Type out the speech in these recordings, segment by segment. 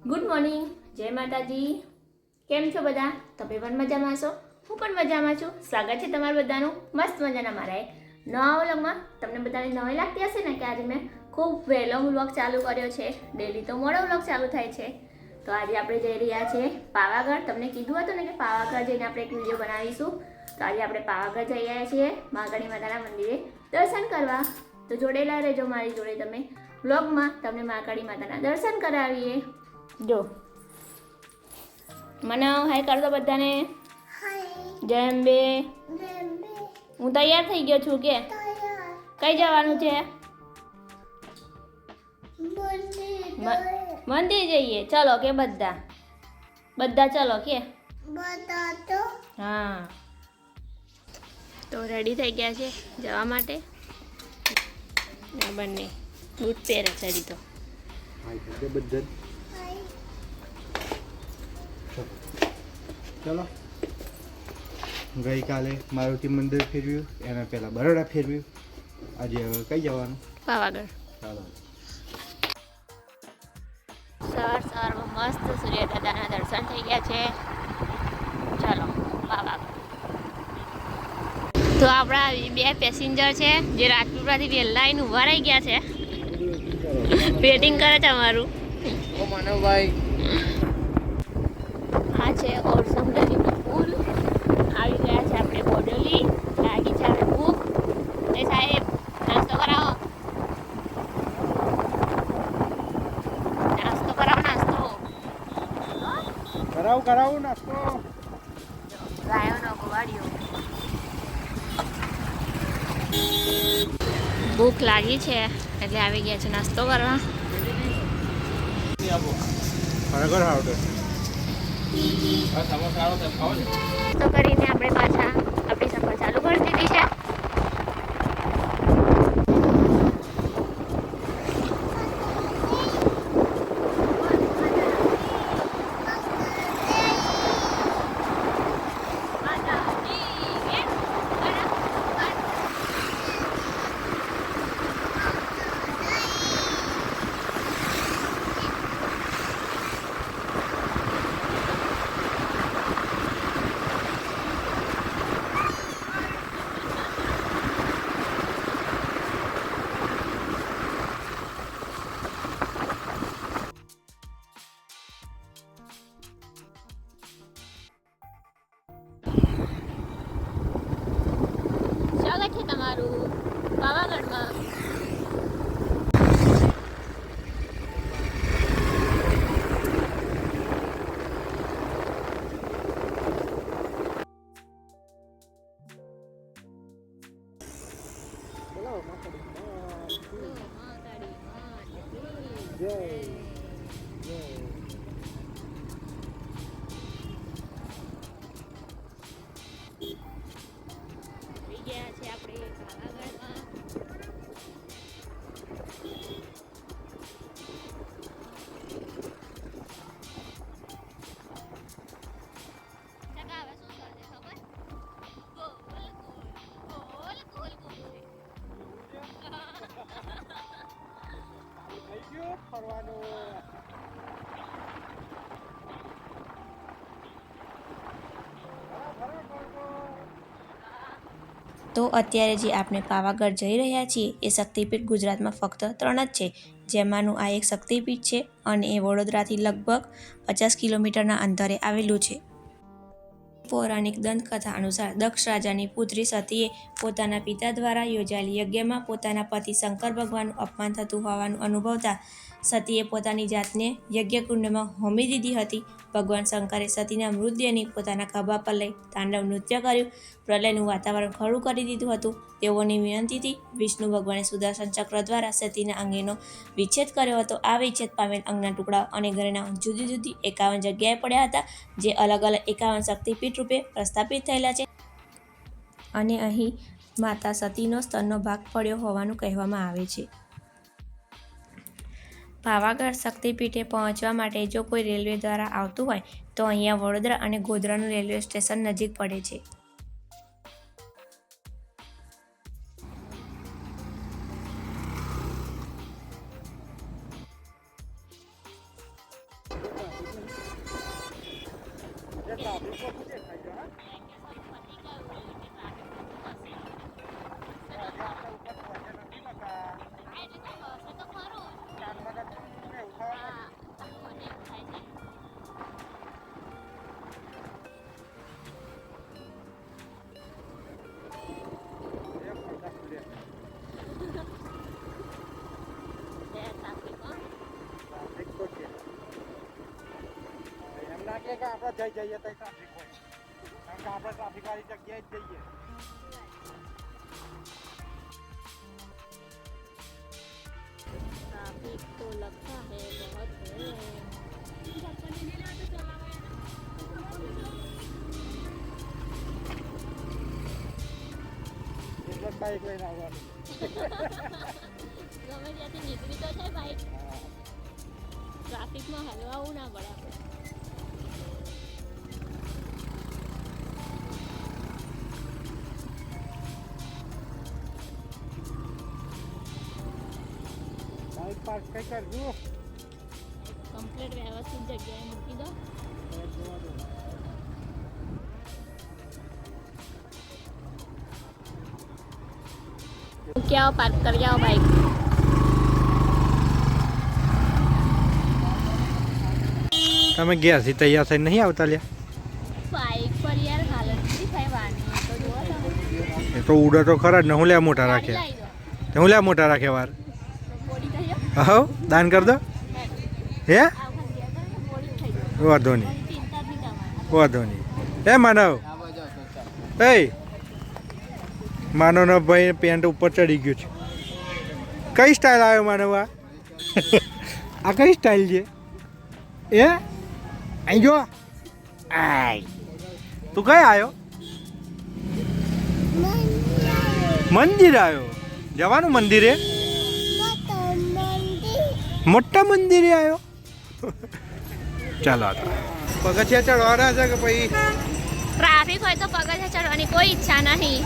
Good morning, જય માતાજી. કેમ છો બધા? તમે પણ મજામાં છો? હું પણ મજામાં છું. સ્વાગત છે તમારું બધાનું મસ્ત મજાના મારા એક નવા વ્લોગમાં. તમને બધાને નવી લાગતી હશે ને કે આજે મેં ખૂબ વહેલો વ્લોગ ચાલુ કર્યો છે. ડેલી તો મોડો વ્લોગ ચાલુ થાય છે. તો આજે આપણે જઈ રહ્યા છીએ પાવાગઢ. તમને કીધું હતું ને કે પાવાગઢ જઈને આપણે એક વિડીયો બનાવીશું. તો આજે આપણે પાવાગઢ જઈ રહ્યા છીએ મહાકાળી માતાના મંદિરે દર્શન કરવા. તો જોડેલા રહેજો મારી જોડે તમે વ્લોગમાં. તમને મહાકાળી માતાના દર્શન કરાવીએ. જો મને હાય કર દો બધાને. જય અંબે. હું તૈયાર થઈ ગયો છું. કે કઈ જવાનું છે? મંદિર જઈએ. ચલો કે બધા ચલો કે હા. તો રેડી થઈ ગયા છે જવા માટે. બંને બૂટ પહેરે છે હજી તો. ચલો ગઈકાલે મારુતિ મંદિર ફેરવ્યું, એના પહેલા બરોડા ફેરવ્યું. આજે હવે કઈ જવાનું? પાવાગઢ. ચાલો સવારમાં મસ્ત સૂર્ય દાદાના દર્શન થઈ ગયા છે. ચાલો પાવાગઢ. તો આપણા બે પેસેન્જર છે જે રાજપીપળાથી વહેલા આવીને ઊભા રહી ગયા છે. વેટિંગ કરે છે અમારું. ઓ માનવભાઈ, આ છે ઓરસમ નદીનો પુલ. આવી ગયા છે આપણે બોડેલી. લાગી છે આપણે ભૂખ. એ સાહેબ નાસ્તો કરાવો. નાસ્તો કરાવો. કરાવું નાસ્તો. ગાયોનો ગવાડિયો. ભૂખ લાગી છે એટલે આવી ગયા છે નાસ્તો કરવા. ખરેખર આવડે. તો કરીને આપણે પાછા આપણી સફર ચાલુ કરી દીધી છે. સ્વાગત છે તમારું પાવાગઢમાં. ગયા છે આપણે પાવાગઢમાં. તો અત્યારે જે આપણે પાવાગઢ જઈ રહ્યા છીએ એ શક્તિપીઠ ગુજરાતમાં ફક્ત 3 જ છે, જેમાંનું આ એક શક્તિપીઠ છે અને એ વડોદરાથી લગભગ 50 કિલોમીટરના અંતરે આવેલું છે. પૌરાણિક દંતકથા અનુસાર દક્ષ રાજાની પુત્રી સતીએ પોતાના પિતા દ્વારા યોજાયેલ યજ્ઞમાં પોતાના પતિ શંકર ભગવાનનું અપમાન થતું હોવાનું અનુભવતા સતીએ પોતાની જાતને યજ્ઞકુંડમાં હોમી દીધી હતી. ભગવાન શંકરે સતીના મૃતદેહની પોતાના ખભા પર લઈ તાંડવ નૃત્ય કર્યું. પ્રલયનું વાતાવરણ ખડું કરી દીધું હતું. તેઓની વિનંતીથી વિષ્ણુ ભગવાને સુદર્શન ચક્ર દ્વારા સતીના અંગેનો વિચ્છેદ કર્યો હતો. આ વિચ્છેદ પામેલ અંગના ટુકડાઓ અને ઘરેણા જુદી જુદી 51 જગ્યાએ પડ્યા હતા, જે અલગ અલગ 51 શક્તિપીઠ રૂપે પ્રસ્થાપિત થયેલા છે. અને અહીં માતા સતીનો સ્તનનો ભાગ પડ્યો હોવાનું કહેવામાં આવે છે. પાવાગઢ શક્તિપીઠે પહોંચવા માટે જો કોઈ રેલવે દ્વારા આવતું હોય તો અહીંયા વડોદરા અને ગોધરાનું રેલવે સ્ટેશન નજીક પડે છે. આપણે જઈએ તો ટ્રાફિક હોય, કારણ કે આપણે ટ્રાફિક વાળી જગ્યાએ જ જઈએ. ट्रैफिक तो लगता है बहुत है। એટલે બાઈક લઈને આવવાનું. ગમે ત્યાંથી નીકળી તો છે બાઈક, ટ્રાફિકમાં હલવાવું ના પડે આપણે. બાઈક પાર્ક કઈ કરજો. કમ્પ્લીટ વ્યવસ્થિત જગ્યાએ મૂકી દો. મૂકી આવો, પાર્ક કરી આવો બાઈક. તમે ઘેરથી તૈયાર થઈને નહીં આવતા લ્યા? બાઈક પર યાર હાલત નથી થાય વાની, તો જુઓ તમે. એ તો ઉડે તો ખરા જ ને. હું લ્યા મોટા રાખે, ગાડી લાવી દો, હું લ્યા મોટા રાખે વાર. તો બોડી થઈ જાઓ. હો દાન કર દો. હે આ વખત ગયા હતા ને, બોડી થઈ જાઓ. વાંધો નહીં, ચિંતા જ નહીં કરવાની. વાંધો નહીં. હે માનવ, એ માનવનો ભાઈ પેન્ટ ઉપર ચડી ગયું છે. કઈ સ્ટાઇલ આવ્યો માનવ? આ કઈ સ્ટાઇલ છે? એ અહીં જો, આય તું કઈ આવ્યો? મંદિર આવ્યો. જવાનું મંદિરે? મોટા મંદિરે આવ્યો. ચાલો પગથિયા ચડવાના છે કે પછી ટ્રાફિક હોય તો પગથિયા ચડવાની કોઈ ઈચ્છા નહીં,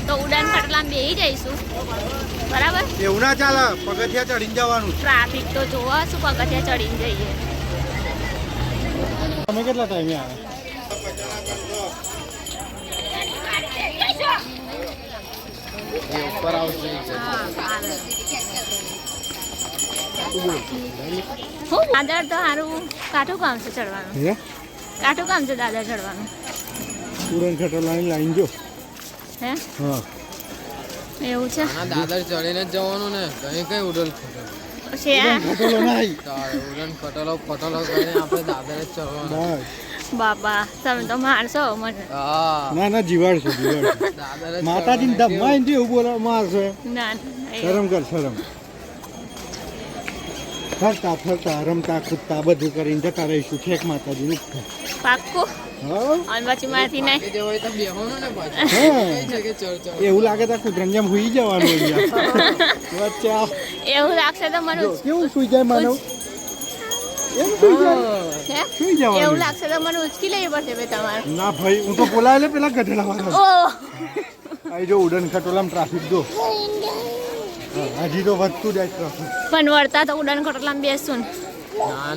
તો ઉડાન ખટલામાં બેસી જઈશું, બરાબર? એવું ના ચાલે, પગથિયા ચડીને જવાનું. ટ્રાફિક તો જોવો શું, પગથિયા ચડીને જઈએ. તમે કેટલા ટાઈમે આવે? દાદર તો સારું કાઠું કામ છે ચડવાનું, હે કાઠું કામ છે દાદર ચડવાનું. ઉડન ખટોલાની લાઈન જો. હે હા એવું છે. દાદર ચડીને જ જવાનું ને, કઈ કઈ ઉડન છે આ? ખટોલો નહીં. ઉડન ખટોલો કરીને આપણે દાદર જ ચડવાનું. બસ. બાપા તમે તો મારશો મને. હા ના ના જીવાડ છે, જીવાડ છે. દાદર જ માતાજીને ધમવા એમ એવું બોલો મારશો એમ. ના શરમ કર શરમ. ફરતા ફરતા રમતા કૂદતા બધું કરીને જતા રહીશું છેક માતાજીનું. પાક્કું. હા અને પછી મારથી નહીં. બાકી જે હોય તો બેહવાનું ને પાછું. હા. કઈ છે કે ચડ ચડ. એવું લાગે તો કૂતરાને જેમ સુઈ જવાનું અહીંયા. વચ્ચે આ એવું લાગશે તો મને જો, કેવું સુઈ જાય માનવ? એમ સુઈ જાય? હે? સુઈ જવાનું. એવું લાગશે તો મને ઉચકી લેવી પડશે બે તમારે. ના ભાઈ, હું તો બોલાવે લે પેલા ગધેડા વાળો. ઓહ અહીં જો ઉડન ખટોલામાં ટ્રાફિક જો. હા, હજી તો વધતું જાય ટ્રાફિક. પણ વળતા તો ઉડાન ખટોલામાં બેસું ને.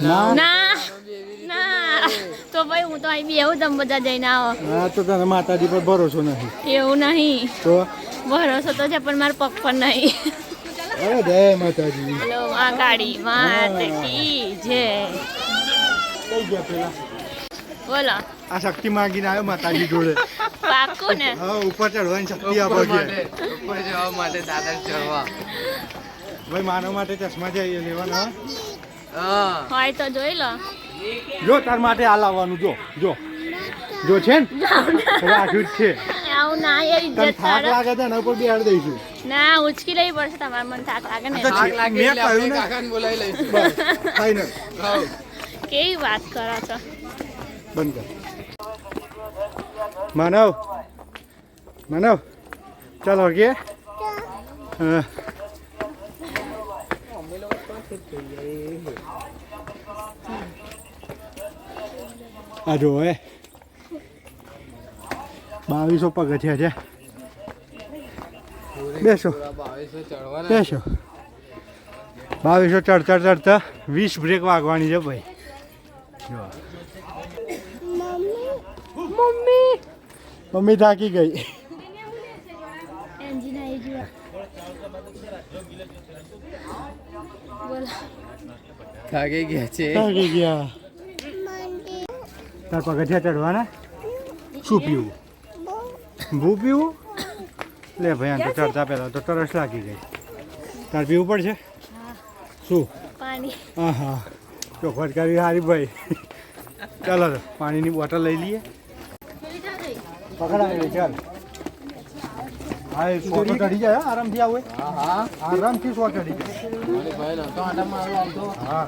ના ના ના, તો ભાઈ હું તો અહીં બેહું, તમે બધા જઈને આવો. ના તો તને માતાજી પર ભરોસો નથી એવું નહીં, તો. ભરોસો તો છે પણ મારા પગ પર નહીં. અરે જય માતાજી. હલો આ ગાડી માત કી જય. કઈ ગયા પેલા? બોલો આ શક્તિ માંગીને આવ્યો માતાજી જોડે. પાક્કું ને? હા, ઉપર ચડવાની શક્તિ આપો ઉપર છે. માટે ઉપર જવા માટે દાદર ચડવા. ભાઈ માનવ માટે ચશ્મા જઈએ લેવાના. હા હોય તો જોઈ લો. જો તાર માટે આ લાવવાનું. જો જો જો છે ને રાખ્યું જ છે. આવું ના યાર, તને ઇજ્જત થાક કરે. લાગે છે એના ઉપર બેહાડ દઈશું. ના ઉચકી લેવી પડશે તમારે, મને થાક લાગે ને. તો આગ લાગી મેં એટલે કહ્યું આપણે ને. કાકાને બોલાવી લઈશું. બસ ફાઈનલ. હા કેવી વાત કરો છો? બંધ કર. માનવ માનવ ચાલો કે હા. આ જો હે 2200 પગથિયા છે. બેસો 2200 ચડવાના. બેસો. 2200 ચડતા ચડતા 20 બ્રેક વાગવાની છે ભાઈ. જો મમ્મી મમ્મી થાકી ગઈ. એન્જિન આવી ગયું. બોલો. થાકી ગયા છે. થાકી ગયા. તાર પગથિયા ચડવાના. શું પીવું? ભૂ પીવું? લે ભાઈ આમ તો ચડતા પહેલાં તો તરસ લાગી ગઈ. તાર પીવું પડશે? શું? પાણી. હા હા ચોખવટ કરવી સારી ભાઈ. ચાલો તો પાણીની બોટલ લઈ લઈએ. પકડાય ચાલ. હા એ સો ચડી જાય આરામથી આવે. હા હા આરામથી સો ચડી જાય. મારી ભાઈ નતો આટા મારવા આવતો. હા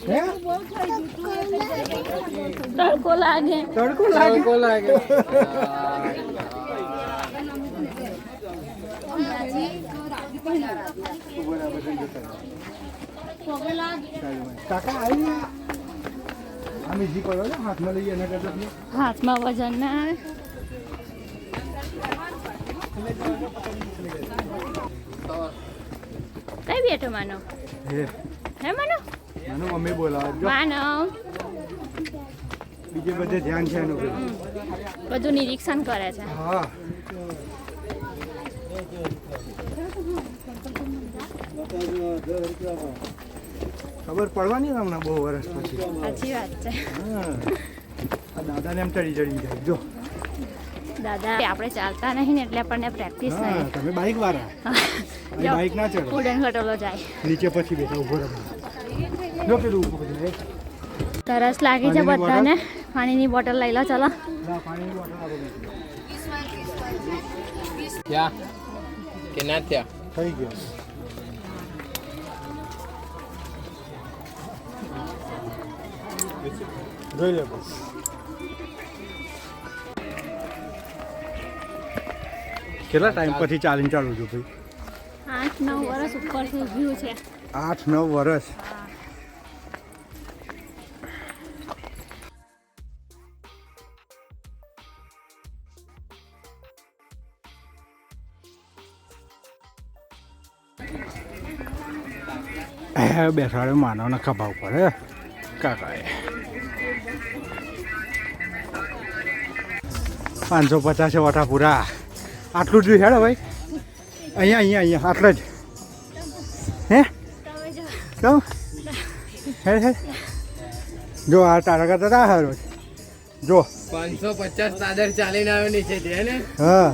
હે તડકો લાગે. તડકો લાગે. તડકો લાગે. કાકા આવી આમ ઈજી પડો ને હાથમાં લઈએ એના કરતા હાથમાં વજન ના આવે. કઈ બેઠો માનો? હે માનો? નાનું મમ્મી બોલાવે જો માનો બીજે બધે ધ્યાન છે એનું બધું નિરીક્ષણ કરે છે. હા ખબર પડવાની ને હમણાં બહુ વર્ષ પછી. સાચી વાત છે. હા આ દાદાને એમ ચડી જાય જો. દાદા આપણે ચાલતા નહીં ને એટલે આપણને પ્રેક્ટિસ હા નહીં. તમે બાઈક વાળા બાઈક ના ચડો ઉડન ખટોલો જાય. નીચે પછી બેઠા ઉભો રહો જો પેલું ઉભો કરી તરસ લાગી છે પાણીની બધાને. પાણીની બોટલ લઈ લો ચલો. પાણીની બોટલ આપો બેન. ક્યાં કે ના થયા? થઈ ગયો જોઈ લે બસ. કેટલા ટાઈમ પછી ચાલીને ચાલુ છું ભાઈ? 8-9 વર્ષ ઉપરથી વ્યૂ છે. 8-9 વર્ષ. બેસાડે માનવના ખભા ઉપર હે કાકાએ 550 વટા પૂરા. આટલું જ હેડો ભાઈ. અહીંયા આટલા જ હે તો હે હે જો આ તારા કરતા તા હારો જો 550 દાદર ચાલીને આવ્યો નીચે છે ને. હા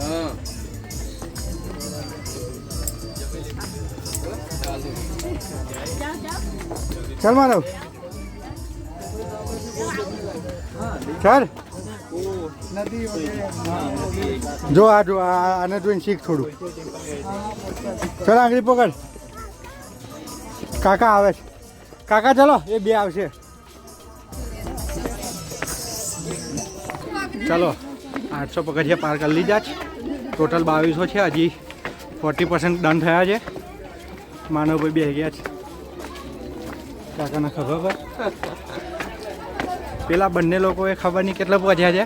હા ચાલ માનવ ચાલ જો આને જોઈને શીખ થોડું. ચાલ આંગળી પકડ. કાકા આવે છે. કાકા ચાલો એ બે આવશે. ચાલો 800 પગથિયા પાર કરી લીધા છે. ટોટલ 2200 છે. હજી 40% ડન થયા છે. માનવભાઈ બે ગયા છે કાકાના ખભા પર. પેલા બંને લોકોએ ખબર નહીં કેટલા પહોંચ્યા છે.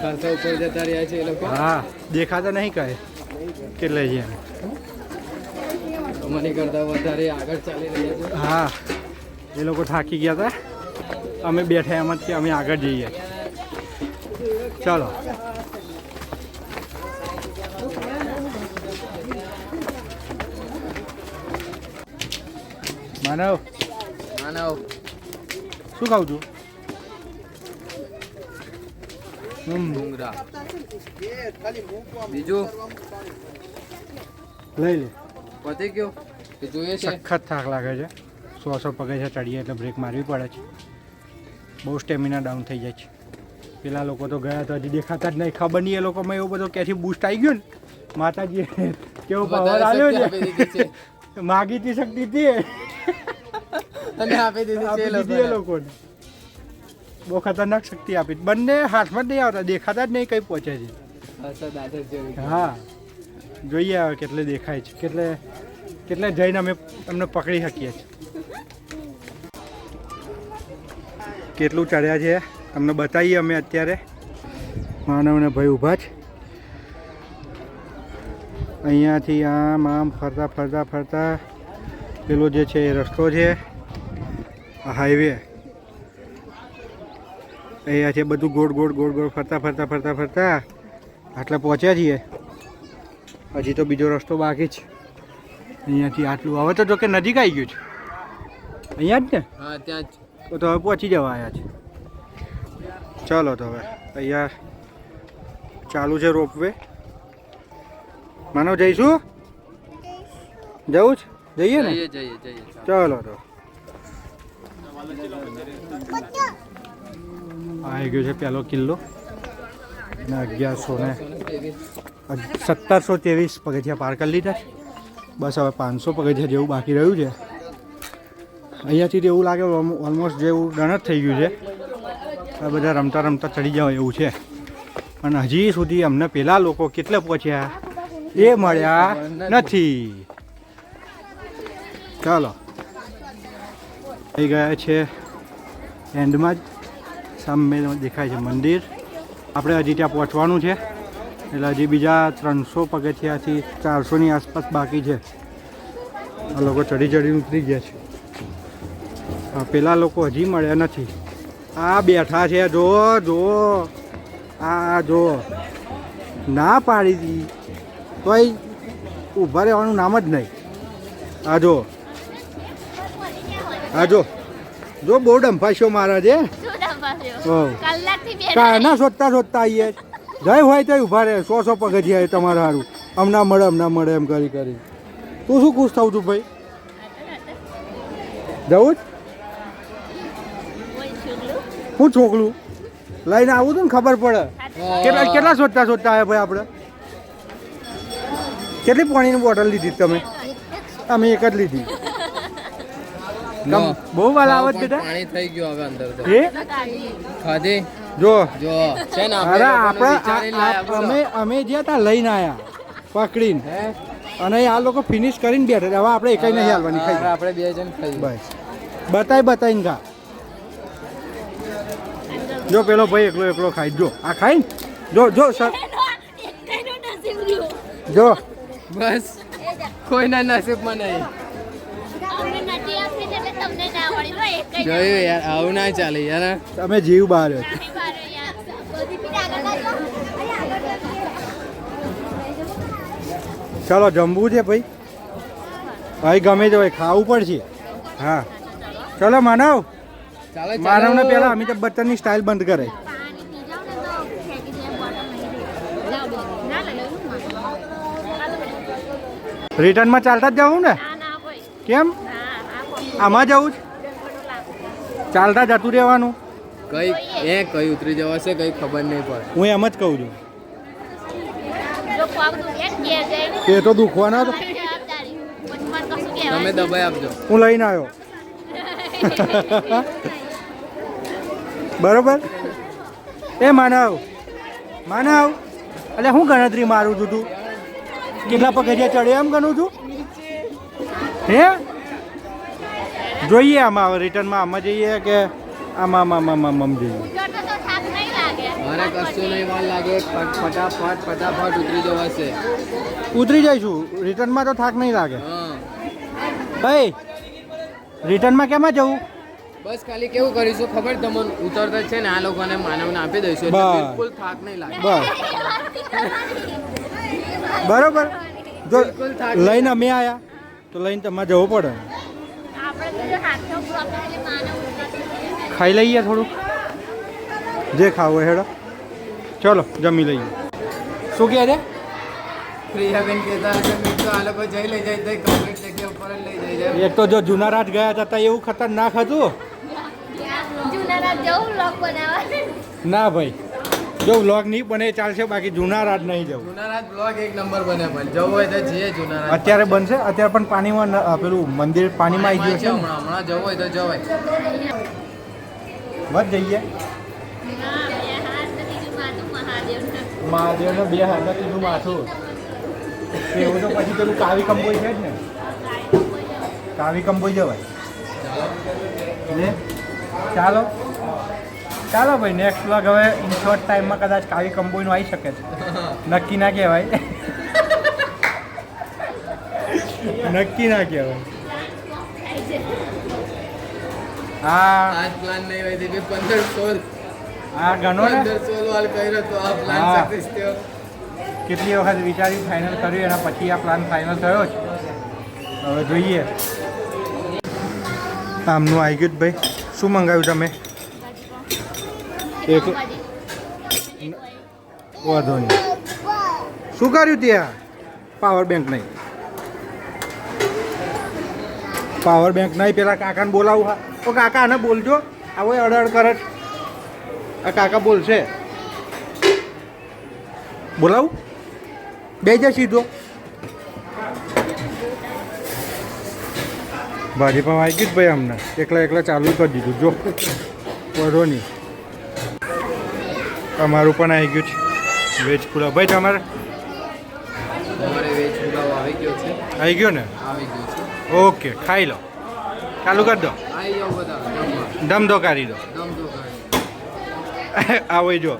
ખાસા ઉપર જતા રહ્યા છે એ લોકો. હા દેખાતા નહીં કહે કેટલે છે. મને કરતા વધારે આગળ ચાલી રહ્યા છે. હા એ લોકો થાકી ગયા હતા. અમે બેઠા એમ જ કે અમે આગળ જઈએ. ચાલો માનવ માનવ શું ખાવ છું? ડુંગરા બીજું લઈ લે. પતી ગયો કે જોઈએ છે? સખત થાક લાગે છે. 100 પગથિયા ચડીએ એટલે બ્રેક મારવી પડે છે. બહુ સ્ટેમિના ડાઉન થઈ જાય છે. પેલા લોકો તો ગયા તો હજી દેખાતા જ નહીં. ખબર નહીં એ લોકોમાં એવો બધો ક્યાંથી બૂસ્ટ આવી ગયો ને. માતાજીએ કેવો પાવર આવ્યો છે. માગી હતી શક્તિ હતી અને આપી દીધી છે એ લોકોને. બહુ ખતરનાક શક્તિ આપી. બંને હાથમાં જ નહીં આવતા. દેખાતા જ નહીં કઈ પહોંચે છે. દાદર જેવી. હા જોઈએ હવે કેટલે દેખાય છે. કેટલે જઈને અમે તમને પકડી શકીએ છીએ. કેટલું ચડ્યા છે તમને બતાવીએ અમે અત્યારે. માનવને ભાઈ ઊભા છે. અહીંયાથી આમ ફરતા ફરતા ફરતા પેલો જે છે એ રસ્તો છે, આ હાઈવે. અહીંયા છે બધું ગોળ ગોળ ગોળ ગોળ ફરતા ફરતા ફરતા ફરતા આટલે પહોંચ્યા છીએ. હજી તો બીજો રસ્તો બાકી છે. અહીંયાથી આટલું હવે તો જો કે નજીક આવી ગયું છે. અહીંયા જ ને? હા ત્યાં જ. તો હવે પહોંચી જવા આવ્યા છે. ચાલો તો હવે અહીંયા ચાલુ છે રોપવે. માનવ જઈશું? જવું જ? જઈએ ને? જઈએ. ચાલો તો આવી ગયો છે પહેલો કિલ્લો ને 1723 પગથિયા પાર કરી લીધા છે. બસ હવે 500 પગથિયા જેવું બાકી રહ્યું છે. અહીંયાથી તો એવું લાગે ઓલમોસ્ટ જેવું ડન જ થઈ ગયું છે. આ બધા રમતા રમતા ચડી જાવ એવું છે. અને હજી સુધી અમને પેલા લોકો કેટલા પહોંચ્યા એ મળ્યા નથી. ચાલો થઈ ગયા છે એન્ડમાં જ. સામે દેખાય છે મંદિર. આપણે હજી ત્યાં પહોંચવાનું છે એટલે હજી બીજા 300 પગથિયાથી 400ની આસપાસ બાકી છે. આ લોકો ચડી ચડીને ઉતરી ગયા છે. પેલા લોકો હજી મળ્યા નથી. આ બેઠા છે, જો જો આ જો ના પાડી હતી તોય ઊભા રહેવાનું નામ જ નહીં. આ જો જો બહુ ડંફાશો મારા છે. ના શોધતા આવીએ. જય હોય તો ઊભા રહે. 100 પગથિયા તમારે સારું. હમણાં મળે એમ કરી તું શું ખુશ થવું છું ભાઈ? જવું જ? હું છોકલું લઈને આવું તું ને ખબર પડે. કેટલા શોધતા આવ્યા ભાઈ આપણે? કેટલી પાણીની બોટલ લીધી તમે? અમે એક જ લીધી. બહુ વાલા આવત બેટા. પાણી થઈ ગયું હવે અંદર તો. એ ખાધી જો છે ને. અરે આપણે અમે જ્યાં ત્યાં લઈને આયા પકડીને, અને આ લોકો ફિનિશ કરીને બેઠા. હવે આપણે એકઈ નહીં હાલવાની. ખાઈ આપણે 2 જણ ખાઈ. બસ બતાવીને ખા. જો પેલો ભાઈ એકલો ખાઈ. જો આ ખાઈ જો સર જો બસ કોઈના નસીબમાં નહીં. જોયું યાર, આવું ના ચાલે યાર. તમે જીવ બહાર. ચાલો જમવું છે ભાઈ. ભાઈ ગમે તે હોય ખાવું પડશે. હા ચલો માનવને પહેલા અમિતાભ બચ્ચનની સ્ટાઇલ બંધ કરે. રિટર્નમાં ચાલતા જ જવું ને? કેમ આમાં જવું જ? ચાલતા જતું રહેવાનું. કઈ ઉતરી જવાશે કઈ ખબર નહીં પડે. હું એમ જ કહું છું. એ તો દુખવાના તો. તમે દબાઈ આપજો. હું લઈને આવ્યો. બરોબર. એ માનવ એટલે હું ગણતરી મારું છું તું? કેટલા પગથિયા ચડે એમ ગણું છું? હે જોઈએ આમાં રિટર્નમાં આમાં જઈએ કે આમાં જઈએ? મારે કશું નહીં વાર લાગે. ફટાફટ ઉતરી જવાશે. ઉતરી જઈશું. રિટર્નમાં તો થાક નહીં લાગે. હા ભાઈ રિટર્નમાં કેમાં જવું? બસ ખાલી કેવું કરીશું ખબર તમને? ઉતરતા છે ને આ લોકોને માનવને આપી દઈશું એટલે બસ. બિલકુલ થાક નહીં લાગે. બસ બરોબર. જો બિલકુલ થાક લઈને અમે આવ્યા તો લઈને તમારે જવું પડે. ખાઈ લઈએ થોડુંક જે ખાવું હેડો. ચલો જમી લઈએ. શું કહે છે? પ્રિયાબેન કહેતા હશે મિત્રો આ લોકો જઈ લઈ જાય તો કમ્પ્લીટ જગ્યા ઉપર જ લઈ જાય. એક તો જો જૂના રાત ગયા હતા એવું ખતરનાક હતું. ના ભાઈ જો વ્લોગ નહીં બને ચાલશે, બાકી જૂના રાત નહીં જવું. જુનારાત બ્લોગ એક નંબર બને પણ જવું હોય તો જઈએ જુનારાત. અત્યારે બનશે. અત્યારે પણ પાણીમાં પેલું મંદિર પાણીમાં આવી ગયું છે. હમણાં જવું હોય તો જવાય. બસ જઈએ. મહાદેવનો 2 હાથ ત્રીજું માથું. એવું તો પછી પેલું કાવી કંબોઈ છે જ ને? કાવી કંબોઈ જવાય ને? ચાલો ભાઈ નેક્સ્ટ વ્લોગ હવે ઇન શોર્ટ ટાઈમમાં કદાચ કાવી કંબોઈનું આવી શકે છે. નક્કી ના કહેવાય. નક્કી ના કહેવાય. આ આજ પ્લાન નહીં હોય તે 15-16 આ ગણો ને 15-16 વાળ કર્યો તો આ પ્લાન હા. સક્સેસ થયો. કેટલી વખત વિચારી ફાઇનલ કર્યું એના પછી આ પ્લાન ફાઇનલ થયો જ. હવે જોઈએ. આમનું આવી ગયું જ ભાઈ. શું મંગાવ્યું તમે? એક વાંધો નહીં. શું કર્યું ત્યાં? પાવર બેંક નહીં. પાવર બેંક નહીં. પેલા કાકાને બોલાવું. હા ઓ કાકા આને બોલજો. આવો અડઅડ કરે છે. આ કાકા બોલશે. બોલાવું? બે જા સીધો. ભાજીપાવ આવી ગયું જ ભાઈ અમને. એકલા ચાલુ કરી દીધું જો. વધો નહીં. તમારું પણ આવી ગયું છે વેજ પુલાવ. ભાઈ તમારે અમારે વેજ પુલાવ આવી ગયો છે. આવી ગયો ને? આવી ગયો છે. ઓકે ખાઈ લો. ચાલુ કરી દો. આવી જાઓ બધા જમવા. દમ દો કાઢી દો. દમ દો ખાઈ. આવો જો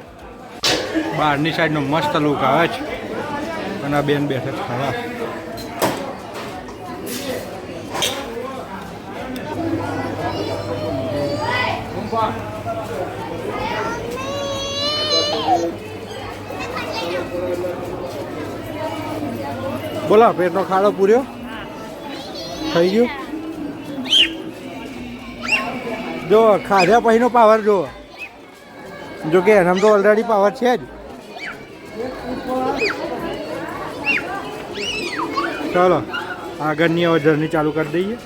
બહારની સાઈડનો મસ્ત લુક આવે છે. અને આ બેન બેઠે છે ખાવા. બોલો પેટનો ખાડો પૂર્યો થઈ ગયું. જો ખાધ્યા પછીનો પાવર જો. જો કે એનામ તો ઓલરેડી પાવર છે જ. ચાલો આગળની હવે જર્ની ચાલુ કરી દઈએ.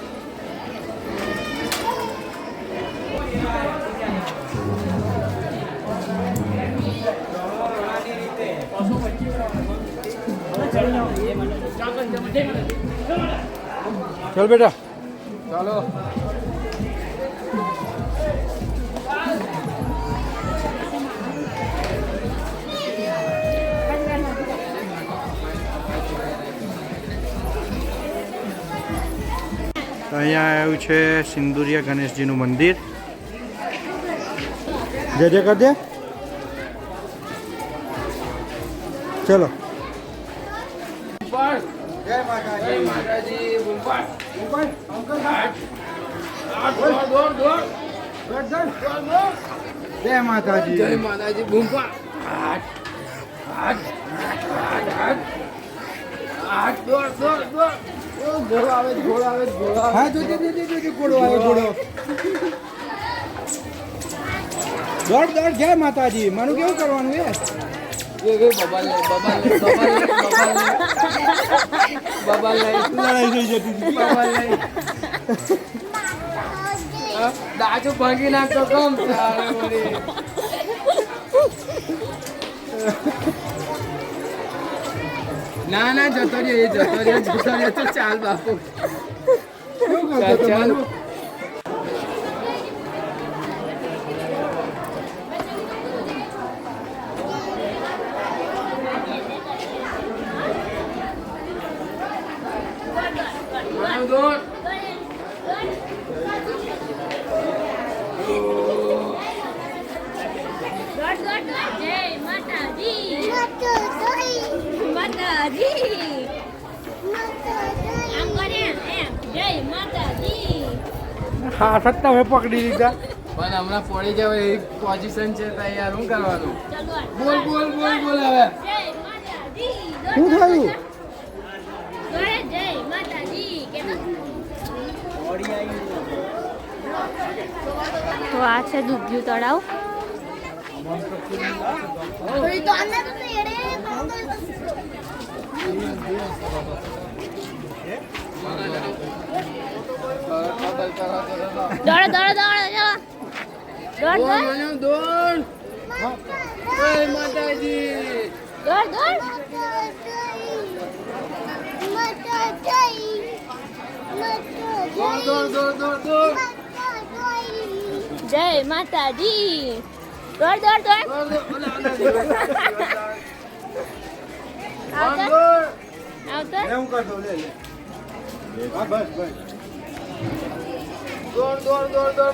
ચાલ બેટા. ચાલો. તો અહીંયા આવ્યું છે સિંદુરિયા ગણેશજીનું મંદિર. જય જય કરી દે. ચલો. જય માતાજી. બુમ્પાટ. જય માતાજી. જય માતાજી. બુમ્પાટ. દોડ. ઘોડો આવે. હા જો ઘોડો આવ્યો ઘોડો. દોડ જય માતાજી. મારું કેવું કરવાનું એ? બબાલ લડાઈ થઈ જતી હતી. દાજુ ભાંગી નાખતો કમ તારે વળી. ના જતો રહ્યો તો ચાલ બાપુ. કેવું કરતો તમારું? હા સત્તા મેં પકડી લીધા. પણ હમણાં પડી જાવ એ પોઝિશન છે તૈયાર. શું કરવાનું? બોલ હવે. શું થયું? તો આ છે દુભ્યું તળાવ. દોડ. જય માતાજી. દોડ. જય માતાજી. દોડ. આવતો એવું કરતો લે. હા બસ. દોડ.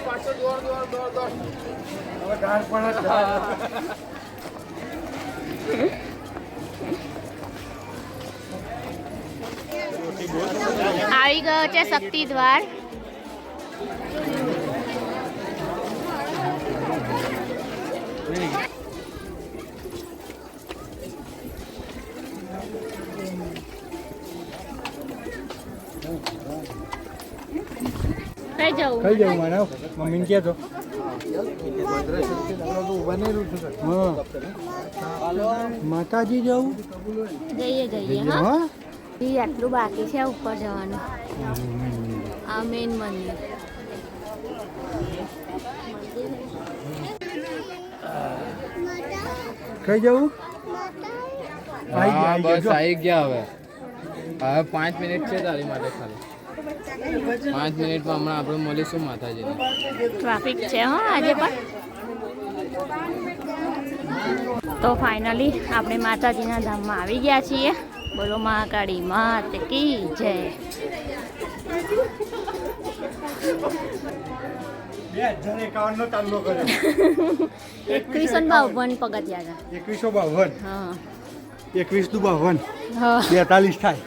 પાછો દોડ. હવે ઢાળ પણ જ રોટી આવી ગયો છે શક્તિ દ્વાર. કઈ જવું? કઈ જવું માનવ? મમ્મીને કહે તો. માતાજી જવું? જઈએ હા. હા આટલું બાકી છે ઉપર જવાનું. આ મેન મંદિર. કઈ જવું? હા બસ આવી ગયા હવે 5 મિનિટ છે તારી માટે ખાલી 5 મિનિટમાં હમણાં આપણે મળીશું માતાજીને. ટ્રાફિક છે હા આજે પણ. તો ફાઇનલી આપણે માતાજીના ધામમાં આવી ગયા છીએ. બોલો મહાકાળી માત કી જય. 2051 નો ચાંદલો કર્યો. 2152 પગથિયા છે. 2152. હા 21 નું 52. હા 42 થાય.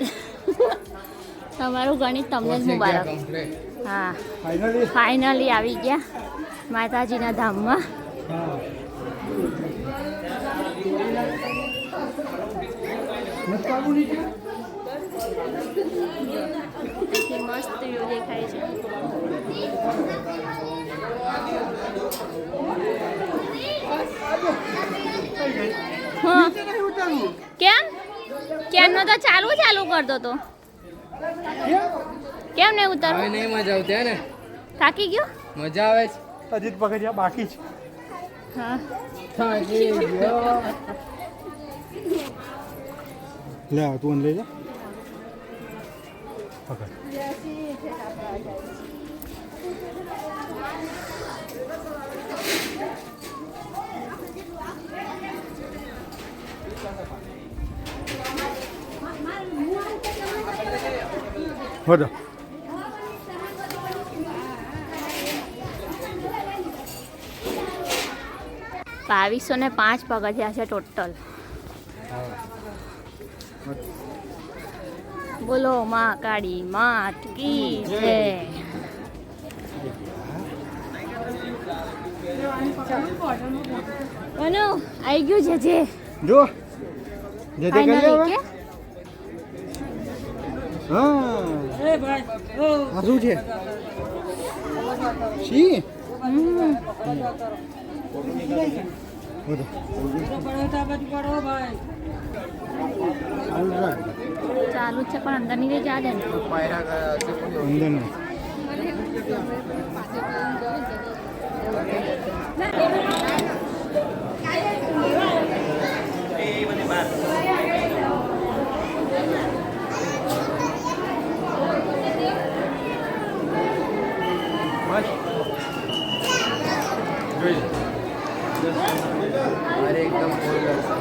તમારું ગણિત તમને જ મુબારક. હા ફાઇનલી. ફાઇનલી આવી ગયા માતાજીના ધામમાં. હા મસ્ત આવું નહીં છે? અહીંથી મસ્ત વ્યૂ દેખાય છે. હા કેમ? ક્યારનો તો ચાલુ કરતો તો. કેમ નહીં હવે ઉતારવું? નહીં મજા આવતી હે ને? થાકી ગયો? મજા આવે છે. અજીત પકડ્યા બાકી છે. હા થાકી ગયો. લે આવ તું લઈ જા. પકડ. વધો. 2205 પગથિયા છે ટોટલ. બોલો માં કાળી માત કી જય. અનુ આવી ગયું છે જે જો જે તે કરી ફાઇનલી આવે. કે હા આ શું છે? છી વધો. ચાલુ જ છે પણ અંદર ની જા દે ને. પાયરા ગયા હશે કોઈ. અંદર ના અરે એકદમ ફૂલ દર્શન.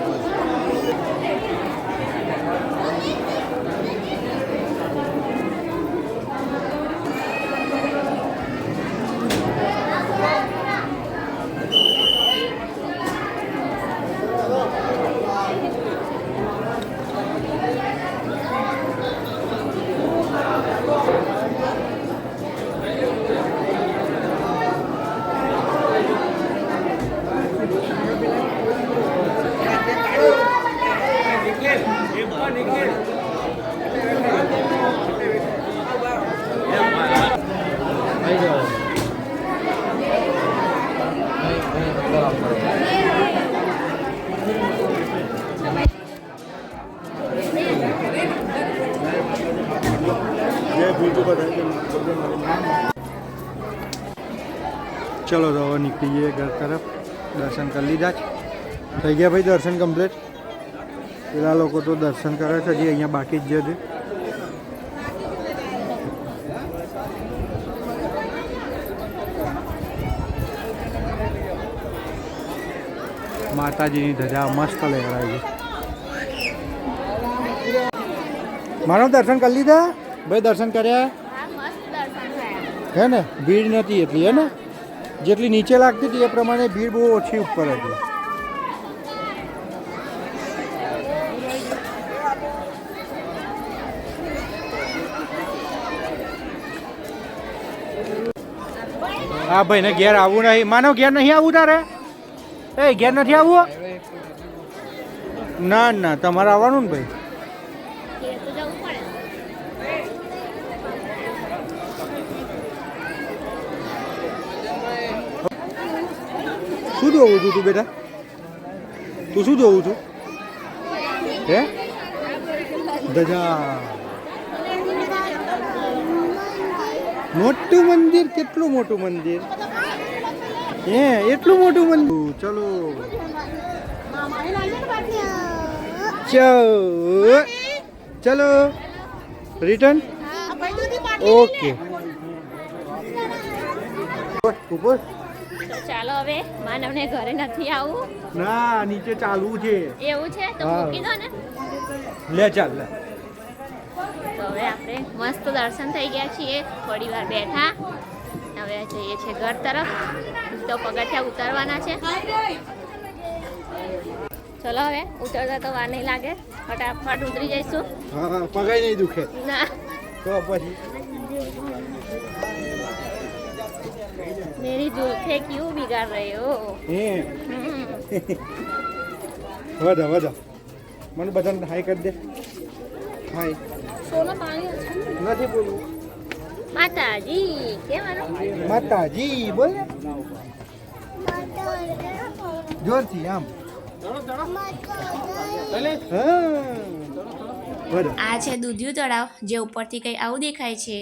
ચલો તો હવે નીકળી જઈએ ઘર તરફ. દર્શન કરી લીધા છે. થઈ ગયા ભાઈ દર્શન કમ્પ્લીટ. પેલા લોકો તો દર્શન કરે છે હજી અહીંયા બાકી જ છે. માતાજીની ધજા મસ્ત લહેરાય છે. મારો દર્શન કરી લીધા ભાઈ? દર્શન કર્યા હા મસ્ત દર્શન થયા. હે ને? ભીડ નથી એટલી હે ને? જેટલી નીચે લાગતી હતી એ પ્રમાણે ભીડ બહુ ઓછી ઉપર હતી. આ ભાઈને ઘેર આવવું નહીં. માનવ ઘેર નહીં આવવું તારે? એ ઘેર નથી આવવું? ના ના, તમારે આવવાનું ને ભાઈ. ઘેર તો જવું પડે. શું જોવું છું તું બેટા? તું શું જોવું છું? હે ધજા મોટું મંદિર. કેટલું મોટું મંદિર? હે એટલું મોટું મંદિર. ચલો ચલો રિટર્ન. ઓકે ઉપર. તો ચાલો હવે માનવને ઘરે નથી આવું. ના, નીચે ચાલવું છે. એવું છે તો હા. મૂકી દો ને. લે ચાલ લે. તો હવે આપણે મસ્ત દર્શન થઈ ગયા છીએ. થોડી વાર બેઠા. હવે જઈએ છીએ ઘર તરફ. તો પગથિયા ઉતરવાના છે. ચલો હવે ઉતરતા તો વાર નહીં લાગે. ફટાફટ ઉતરી જઈશું. હા હા, પગાઈ નહીં દુખે ના, તો પછી. મેરી जुल्फे क्यों बिगाड़ रहे हो? હે વધા વધા. મને બધાને હાય કરી દે. હાય. નથી બોલવું. માતાજી કેવાનું? માતાજી બોલ ને. જોરથી આમ. હા વધા. આ છે દૂધિયું તળાવ, જે ઉપરથી કંઈ આવું દેખાય છે.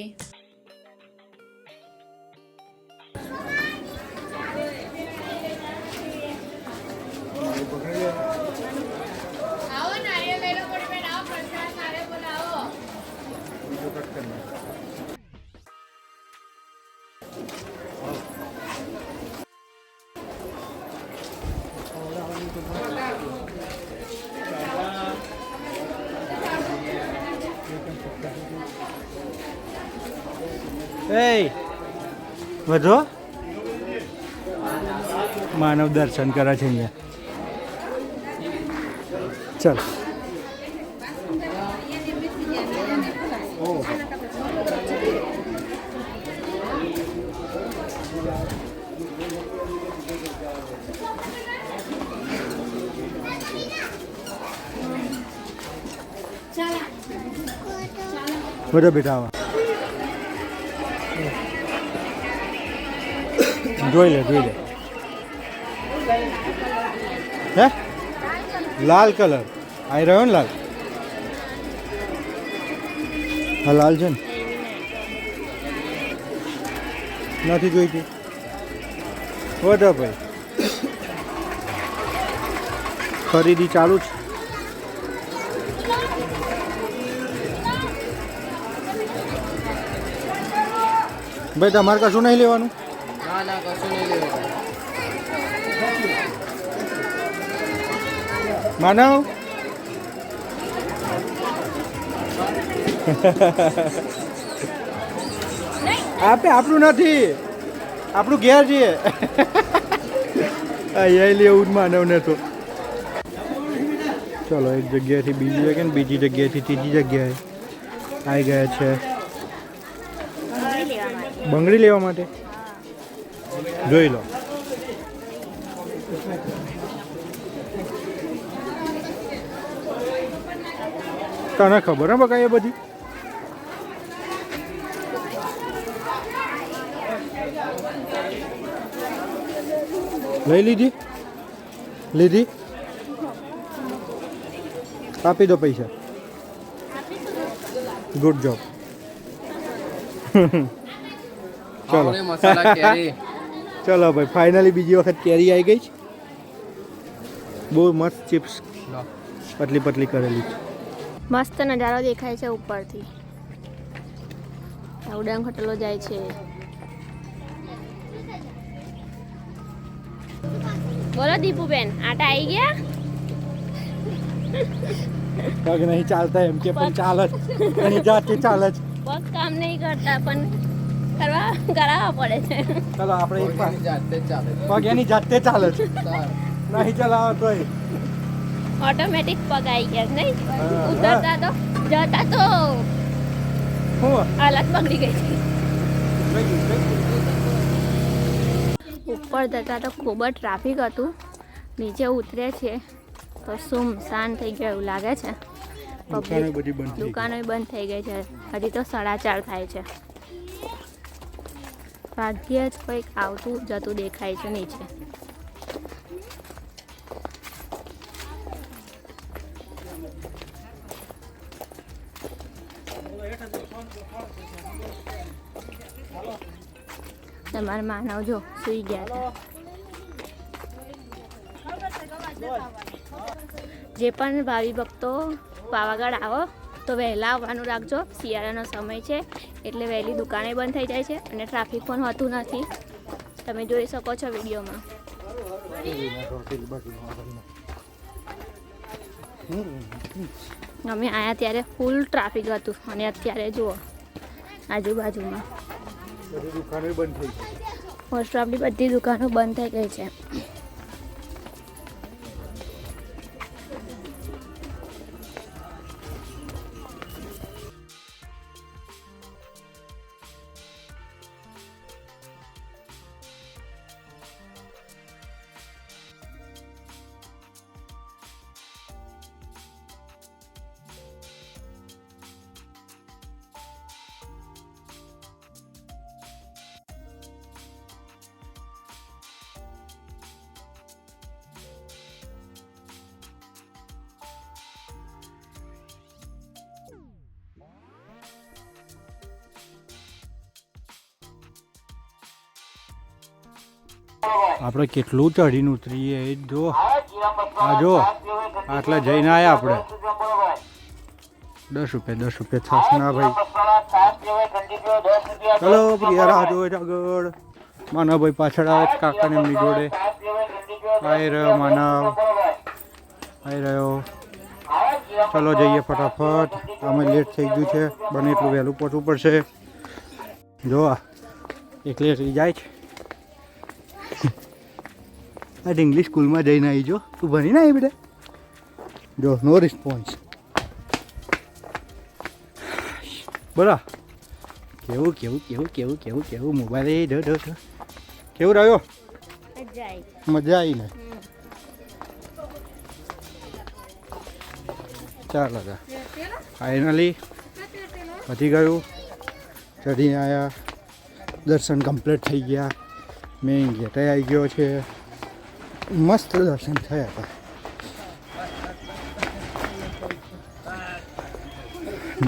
એ વધો. માનવ દર્શન કરે છે અહીંયા. ચાલ. બધા બેટા આવા. જોઈ લે જોઈ લે. હે લાલ કલર આવી રહ્યો ને? લાલ. હા લાલ છે ને? નથી જોઈતી. વધો ભાઈ. ખરીદી ચાલુ છે. ભાઈ તમારે કશું નહીં લેવાનું? ના ના, કશું નહીં લેવું. માનવ આપે આપણું નથી, આપણું ઘેર છીએ. અહીંયા લેવું જ માનવને તો. ચલો એક જગ્યાએથી બીજી જગ્યાએ ને બીજી જગ્યાએથી ત્રીજી જગ્યાએ આવી ગયા છે બંગડી લેવા માટે. જોઈ લો. તને ખબર હે બકા એ બધી? લઈ લીધી? લીધી? આપી દો પૈસા. Good job. ચલો આવડે મસાલા કેરી. ચલો ભાઈ, ફાઇનલી બીજી વખત કેરી આવી ગઈ છે. બહુ મસ્ત ચિપ્સ લો. પતલી પતલી કરેલી છે. મસ્ત નજારો દેખાય છે ઉપરથી. ઉડાન હોટલો જાય છે. બોલો દીપુબેન, આટા આવી ગયા? પગ નહીં ચાલતા એમ કે પણ ચાલે જ. એની જાતે ચાલે જ. પગ કામ નહીં કરતા પણ કરાવવા પડે છે. ચલો આપણે એક એની જાતે જ ચાલે. પગ એની જાતે ચાલે છે. સારું. નહીં ચલાવો તોય. ઓટોમેટિક પગ આવી ગયા નહીં? હા. ઉતરતા તો જતા તો હું હાલત બગડી ગઈ છે. ઉપર જતાં તો ખૂબ જ ટ્રાફિક હતું. નીચે ઉતરે છે તો સુમસાન થઈ ગયું એવું લાગે છે. દુકાનો બધી બંધ થઈ ગઈ. દુકાનો બંધ થઈ ગઈ છે. હજી તો 4:30 થાય છે. ભાગ્યે જ કંઈક આવતું જતું દેખાય છે નીચે. તમારા માનવ જો સૂઈ ગયા છે. જે પણ ભાવિ ભક્તો પાવાગઢ આવો તો વહેલા આવવાનું રાખજો. શિયાળાનો સમય છે એટલે વહેલી દુકાને બંધ થઈ જાય છે અને ટ્રાફિક પણ હોતું નથી. તમે જોઈ શકો છો વિડીયોમાં. અમે આવ્યા ત્યારે ફૂલ ટ્રાફિક હતું અને અત્યારે જુઓ આજુબાજુમાં બધી દુકાનો બંધ થઈ ગઈ. મોસ્ટ ઓફલી બધી દુકાનો બંધ થઈ ગઈ છે. આપણે કેટલું ચડીને ઉતરીએ એ જો. આ જો આટલા જઈને આવ્યા આપણે. 10 રૂપિયા છાસ ના ભાઈ. ચલો પ્રિયા રાહ જોવે આગળ. માનવભાઈ પાછળ આવે છે કાકાને એમની જોડે. આવી રહ્યો માનવ, આવી રહ્યો. ચલો જઈએ ફટાફટ. અમે લેટ થઈ ગયું છે. બને એટલું વહેલું પહોંચવું પડશે. જો એકલે જાય છે. આ ઇંગ્લિશ સ્કૂલમાં જઈને આવી જો. તું ભણી ના આવી બેટા. જો નો રિસ્પોન્સ. બોલો કેવું કેવું કેવું કેવું કેવું કેવું મોબાઈલ કેવું રહ્યો? મજા આવી ને. ચાલો ફાઇનલી પતી ગયું. ચડીને આવ્યા. દર્શન કમ્પ્લીટ થઈ ગયા. મેઇન ગેટે આવી ગયો છે. મસ્ત દર્શન થયા હતા.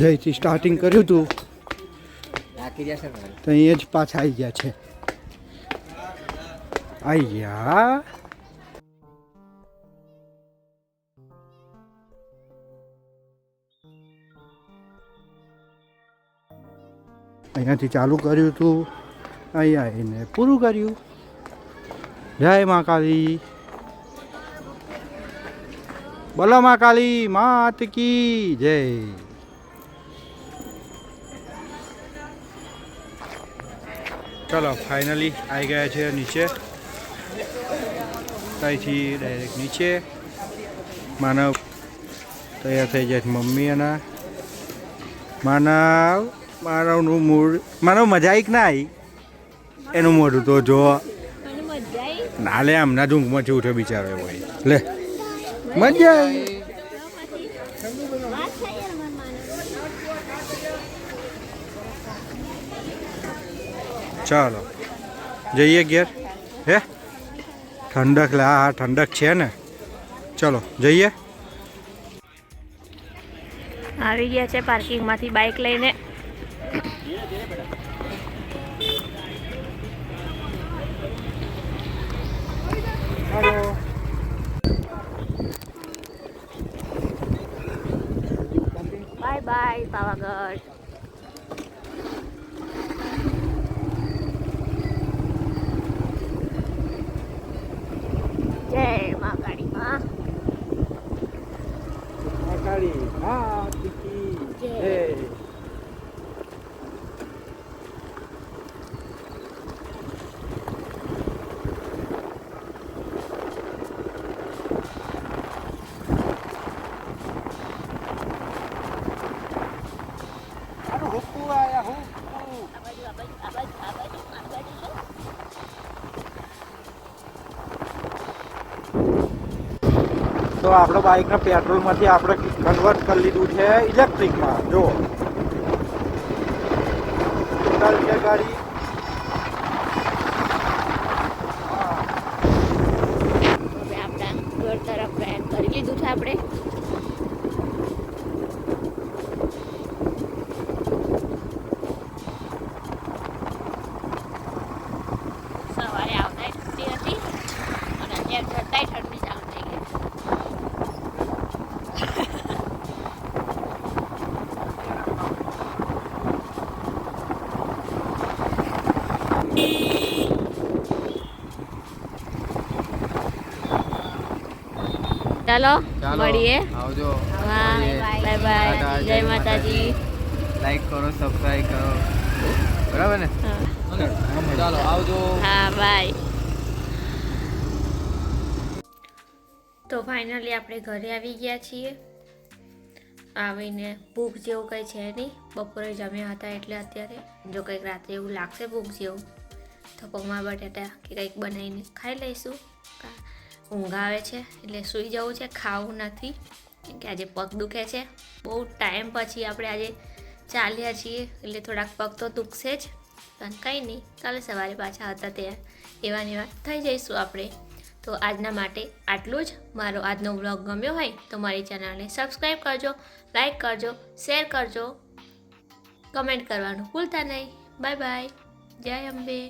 જયથી સ્ટાર્ટિંગ કર્યું હતું તો અહીંયા જ પાછા આવી ગયા છે. આવી ગયા. અહીંયાથી ચાલુ કર્યું હતું. અહીંયા આવીને પૂરું કર્યું. જય મા કાલી. બોલો મા કાલી માત કી જય. ચલો ફાઇનલી આવી ગયા છે નીચે. ત્યાંથી ડાયરેક્ટ નીચે. માનવ તૈયાર થઈ જાય છે. મમ્મી અને માનવનું મૂળ. માનવ મજા આવી કે ના આવી? એનું મોઢું તો જો. ના લે હમણાં જ ઊંઘમાં છે ઉઠ્યો બિચારો એવો. લે મજા આવી. ચાલો જઈએ ઘેર. હે ઠંડક લે. હા ઠંડક છે ને. ચલો જઈએ. આવી ગયા છે પાર્કિંગમાંથી બાઇક લઈને. Bye bye Pavagadh. જય મા કાળી માં. તો આપણે બાઇકના પેટ્રોલમાંથી આપણે કન્વર્ટ કરી લીધું છે ઇલેક્ટ્રિકમાં. જો ટોટલ છે ગાડી. હવે આપણા ઘર તરફ પ્રયાણ કરી લીધું છે આપણે. સવારે આવતા ઠંડી હતી અને અત્યારે જતાય ઠંડી ચાલુ થઈ ગઈ. ચાલો મળીએ. આવજો. Bye bye. જય માતાજી. લાઈક કરો, સબસ્ક્રાઇબ કરો. બરાબર ને? ચાલો આવજો. હા બાય. તો ફાઇનલી આપણે ઘરે આવી ગયા છીએ. આવીને ભૂખ જેવું કંઈ છે નહીં. બપોરે જમ્યા હતા એટલે અત્યારે જો કંઈક રાત્રે એવું લાગશે ભૂખ જેવું તો પૌવા બટાટા કે કંઈક બનાવીને ખાઈ લઈશું. ઊંઘ આવે છે એટલે સૂઈ જવું છે, ખાવું નથી કે આજે પગ દુખે છે. બહુ ટાઈમ પછી આપણે આજે ચાલ્યા છીએ એટલે થોડાક પગ તો દુખશે જ, પણ કંઈ નહીં, કાલે સવારે પાછા હતા ત્યાં એવા ને એવા થઈ જઈશું આપણે. તો આજના માટે આટલું જ. મારો આજનો વ્લોગ ગમ્યો હોય તો મારી ચેનલને સબસ્ક્રાઈબ કરજો, લાઈક કરજો, શેર કરજો, કમેન્ટ કરવાનું ભૂલતા નહીં. Bye bye. જય અંબે.